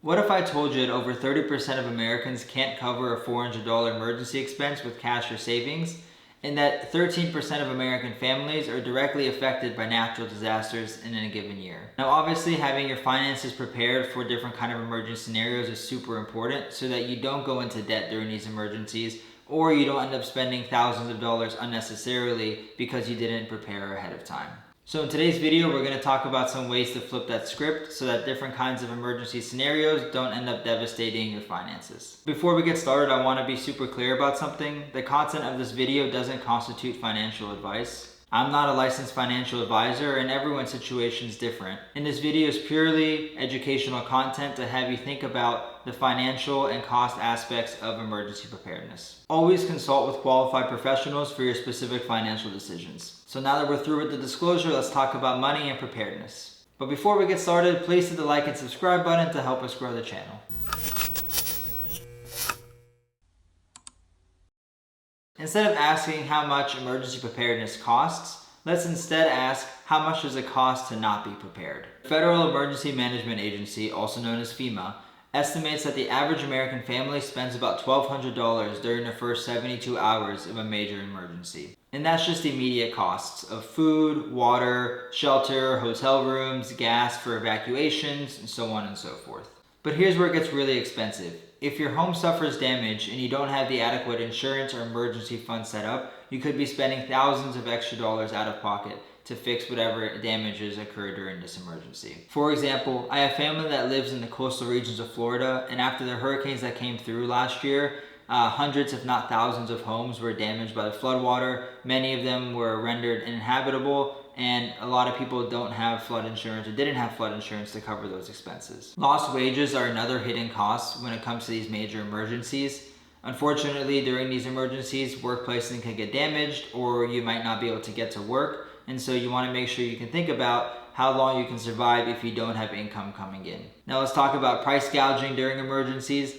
What if I told you that over 30% of Americans can't cover a $400 emergency expense with cash or savings, and that 13% of American families are directly affected by natural disasters in a given year? Now, obviously, having your finances prepared for different kind of emergency scenarios is super important so that you don't go into debt during these emergencies, or you don't end up spending thousands of dollars unnecessarily because you didn't prepare ahead of time. So in today's video, we're going to talk about some ways to flip that script so that different kinds of emergency scenarios don't end up devastating your finances. Before we get started, I want to be super clear about something. The content of this video doesn't constitute financial advice. I'm not a licensed financial advisor, and everyone's situation is different. And this video is purely educational content to have you think about the financial and cost aspects of emergency preparedness. Always consult with qualified professionals for your specific financial decisions. So now that we're through with the disclosure, let's talk about money and preparedness. But before we get started, please hit the like and subscribe button to help us grow the channel. Instead of asking how much emergency preparedness costs, let's instead ask how much does it cost to not be prepared. The Federal Emergency Management Agency, also known as FEMA, estimates that the average American family spends about $1,200 during the first 72 hours of a major emergency. And that's just immediate costs of food, water, shelter, hotel rooms, gas for evacuations, and so on and so forth. But here's where it gets really expensive. If your home suffers damage and you don't have the adequate insurance or emergency fund set up, you could be spending thousands of extra dollars out of pocket to fix whatever damages occur during this emergency. For example, I have family that lives in the coastal regions of Florida, and after the hurricanes that came through last year, hundreds if not thousands of homes were damaged by the floodwater. Many of them were rendered uninhabitable, and a lot of people don't have flood insurance or didn't have flood insurance to cover those expenses. Lost wages are another hidden cost when it comes to these major emergencies. Unfortunately, during these emergencies, workplaces can get damaged, or you might not be able to get to work, and so you want to make sure you can think about how long you can survive if you don't have income coming in. Now let's talk about price gouging during emergencies.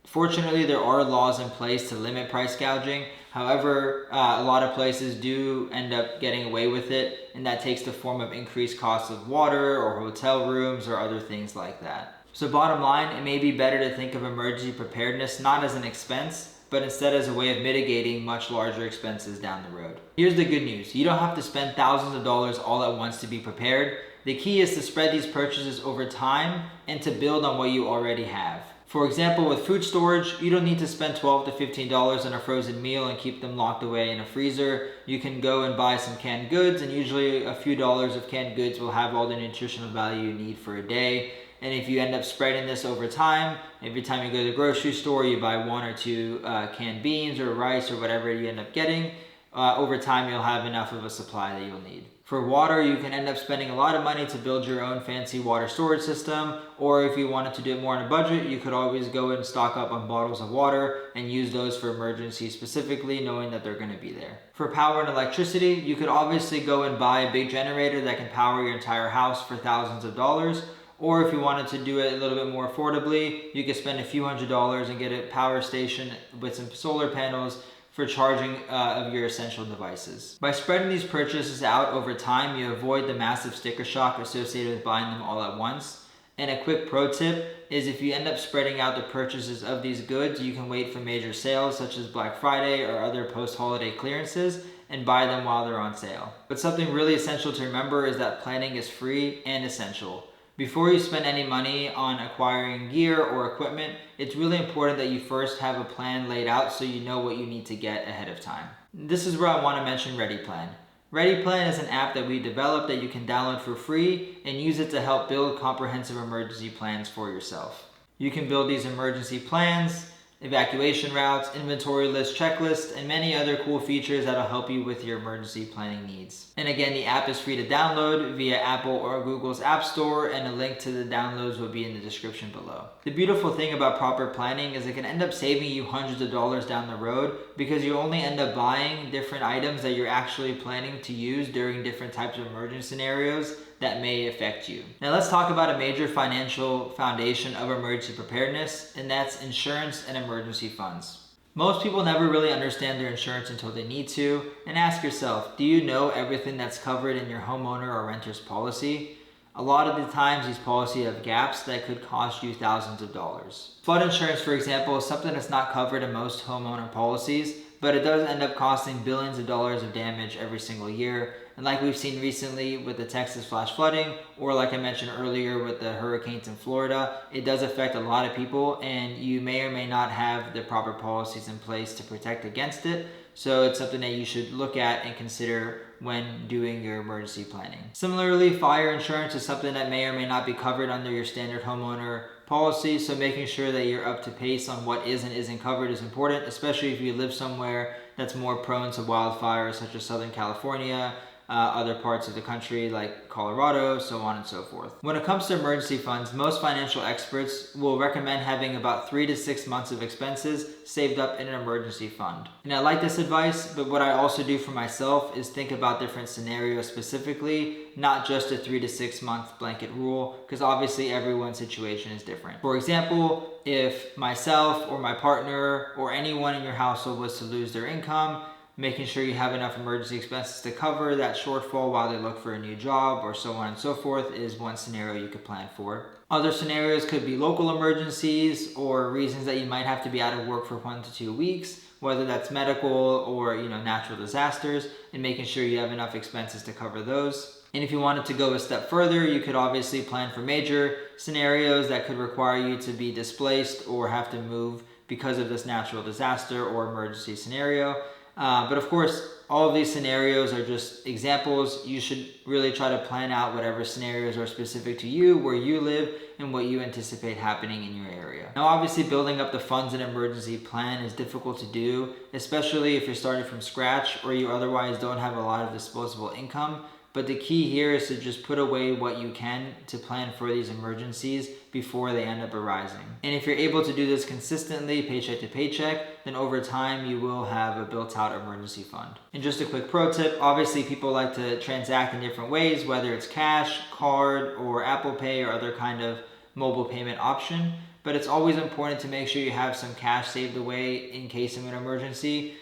Fortunately, there are laws in place to limit price gouging. However, a lot of places do end up getting away with it, and that takes the form of increased costs of water or hotel rooms or other things like that. So bottom line, it may be better to think of emergency preparedness not as an expense, but instead as a way of mitigating much larger expenses down the road. Here's the good news. You don't have to spend thousands of dollars all at once to be prepared. The key is to spread these purchases over time and to build on what you already have. For example, with food storage, you don't need to spend $12 to $15 on a frozen meal and keep them locked away in a freezer. You can go and buy some canned goods, and usually a few dollars of canned goods will have all the nutritional value you need for a day. And if you end up spreading this over time, every time you go to the grocery store, you buy one or two canned beans or rice or whatever you end up getting, over time you'll have enough of a supply that you'll need. For water, you can end up spending a lot of money to build your own fancy water storage system, or if you wanted to do it more on a budget, you could always go and stock up on bottles of water and use those for emergencies specifically, knowing that they're going to be there. For power and electricity, you could obviously go and buy a big generator that can power your entire house for thousands of dollars. Or if you wanted to do it a little bit more affordably, you could spend a few $100s and get a power station with some solar panels for charging of your essential devices. By spreading these purchases out over time, you avoid the massive sticker shock associated with buying them all at once. And a quick pro tip is if you end up spreading out the purchases of these goods, you can wait for major sales such as Black Friday or other post-holiday clearances and buy them while they're on sale. But something really essential to remember is that planning is free and essential. Before you spend any money on acquiring gear or equipment, it's really important that you first have a plan laid out so you know what you need to get ahead of time. This is where I want to mention ReadyPlan. ReadyPlan is an app that we developed that you can download for free and use it to help build comprehensive emergency plans for yourself. You can build these emergency plans, evacuation routes, inventory list, checklist, and many other cool features that'll help you with your emergency planning needs. And again, the app is free to download via Apple or Google's App Store, and a link to the downloads will be in the description below. The beautiful thing about proper planning is it can end up saving you hundreds of dollars down the road because you only end up buying different items that you're actually planning to use during different types of emergency scenarios that may affect you. Now let's talk about a major financial foundation of emergency preparedness, and that's insurance and emergency funds. Most people never really understand their insurance until they need to, and ask yourself, do you know everything that's covered in your homeowner or renter's policy? A lot of the times these policies have gaps that could cost you thousands of dollars. Flood insurance, for example, is something that's not covered in most homeowner policies, but it does end up costing billions of dollars of damage every single year. And like we've seen recently with the Texas flash flooding, or like I mentioned earlier with the hurricanes in Florida, it does affect a lot of people, and you may or may not have the proper policies in place to protect against it. So it's something that you should look at and consider when doing your emergency planning. Similarly, fire insurance is something that may or may not be covered under your standard homeowner policy, so making sure that you're up to pace on what is and isn't covered is important, especially if you live somewhere that's more prone to wildfires, such as Southern California, other parts of the country like Colorado, so on and so forth. When it comes to emergency funds, most financial experts will recommend having about 3 to 6 months of expenses saved up in an emergency fund. And I like this advice, but what I also do for myself is think about different scenarios specifically, not just a 3 to 6 month blanket rule, because obviously everyone's situation is different. For example, if myself or my partner or anyone in your household was to lose their income, making sure you have enough emergency expenses to cover that shortfall while they look for a new job, or so on and so forth, is one scenario you could plan for. Other scenarios could be local emergencies or reasons that you might have to be out of work for 1 to 2 weeks, whether that's medical or natural disasters, and making sure you have enough expenses to cover those. And if you wanted to go a step further, you could obviously plan for major scenarios that could require you to be displaced or have to move because of this natural disaster or emergency scenario. But of course, all of these scenarios are just examples. You should really try to plan out whatever scenarios are specific to you, where you live, and what you anticipate happening in your area. Now, obviously, building up the funds and emergency plan is difficult to do, especially if you're starting from scratch or you otherwise don't have a lot of disposable income. But the key here is to just put away what you can to plan for these emergencies before they end up arising. And if you're able to do this consistently, paycheck to paycheck, then over time you will have a built-out emergency fund. And just a quick pro tip, obviously people like to transact in different ways, whether it's cash, card, or Apple Pay or other kind of mobile payment option. But it's always important to make sure you have some cash saved away in case of an emergency,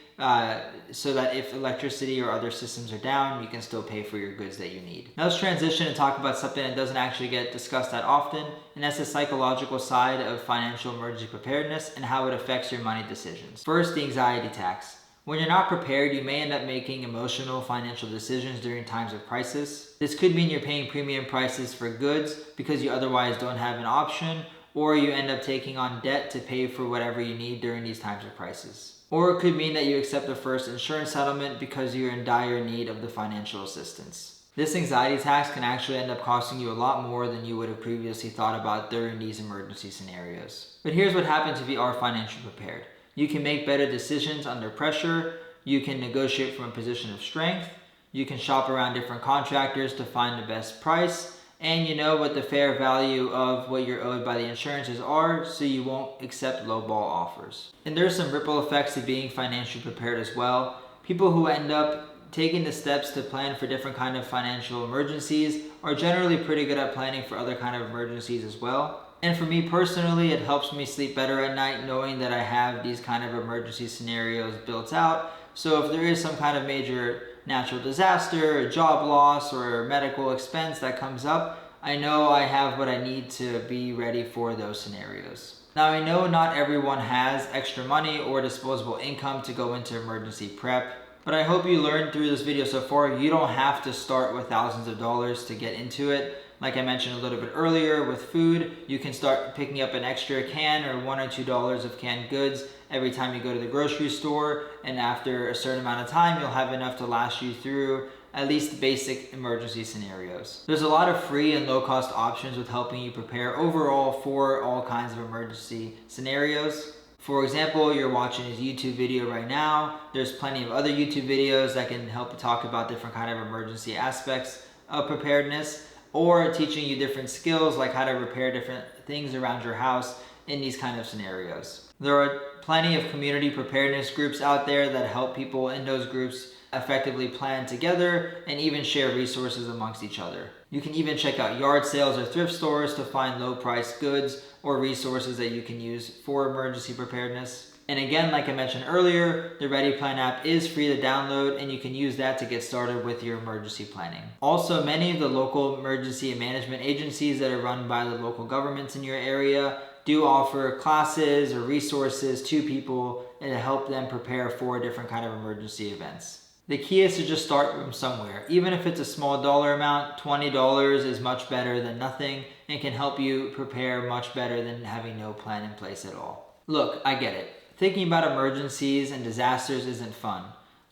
so that if electricity or other systems are down, you can still pay for your goods that you need. Now let's transition and talk about something that doesn't actually get discussed that often, and that's the psychological side of financial emergency preparedness and how it affects your money decisions. First, the anxiety tax. When you're not prepared, you may end up making emotional financial decisions during times of crisis. This could mean you're paying premium prices for goods because you otherwise don't have an option, or you end up taking on debt to pay for whatever you need during these times of crisis. Or it could mean that you accept the first insurance settlement because you're in dire need of the financial assistance. This anxiety tax can actually end up costing you a lot more than you would have previously thought about during these emergency scenarios. But here's what happens if you are financially prepared. You can make better decisions under pressure, you can negotiate from a position of strength, you can shop around different contractors to find the best price, and you know what the fair value of what you're owed by the insurances are, so you won't accept lowball offers. And there's some ripple effects to being financially prepared as well. People who end up taking the steps to plan for different kind of financial emergencies are generally pretty good at planning for other kind of emergencies as well. And for me personally, it helps me sleep better at night knowing that I have these kind of emergency scenarios built out. So if there is some kind of major natural disaster, a job loss, or a medical expense that comes up, I know I have what I need to be ready for those scenarios. Now, I know not everyone has extra money or disposable income to go into emergency prep, but I hope you learned through this video so far you don't have to start with thousands of dollars to get into it. Like I mentioned a little bit earlier with food, you can start picking up an extra can or $1 or $2 of canned goods every time you go to the grocery store, and after a certain amount of time, you'll have enough to last you through at least basic emergency scenarios. There's a lot of free and low-cost options with helping you prepare overall for all kinds of emergency scenarios. For example, you're watching this YouTube video right now. There's plenty of other YouTube videos that can help you talk about different kind of emergency aspects of preparedness, or teaching you different skills like how to repair different things around your house in these kind of scenarios. There are plenty of community preparedness groups out there that help people in those groups effectively plan together and even share resources amongst each other. You can even check out yard sales or thrift stores to find low-priced goods or resources that you can use for emergency preparedness. And again, like I mentioned earlier, the Ready Plan app is free to download, and you can use that to get started with your emergency planning. Also, many of the local emergency management agencies that are run by the local governments in your area do offer classes or resources to people and to help them prepare for different kind of emergency events. The key is to just start from somewhere. Even if it's a small dollar amount, $20 is much better than nothing and can help you prepare much better than having no plan in place at all. Look, I get it. Thinking about emergencies and disasters isn't fun,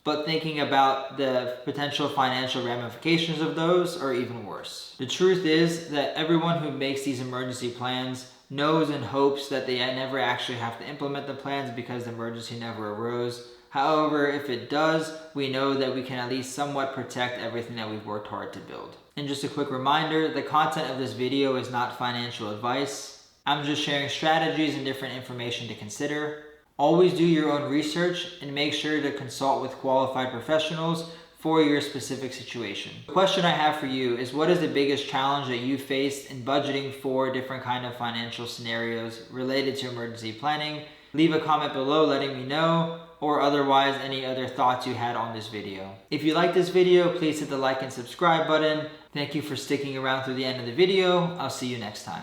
but thinking about the potential financial ramifications of those are even worse. The truth is that everyone who makes these emergency plans knows and hopes that they never actually have to implement the plans because the emergency never arose. However, if it does, we know that we can at least somewhat protect everything that we've worked hard to build. And just a quick reminder, the content of this video is not financial advice. I'm just sharing strategies and different information to consider. Always do your own research and make sure to consult with qualified professionals for your specific situation. The question I have for you is, what is the biggest challenge that you faced in budgeting for different kind of financial scenarios related to emergency planning? Leave a comment below letting me know, or otherwise any other thoughts you had on this video. If you like this video, please hit the like and subscribe button. Thank you for sticking around through the end of the video. I'll see you next time.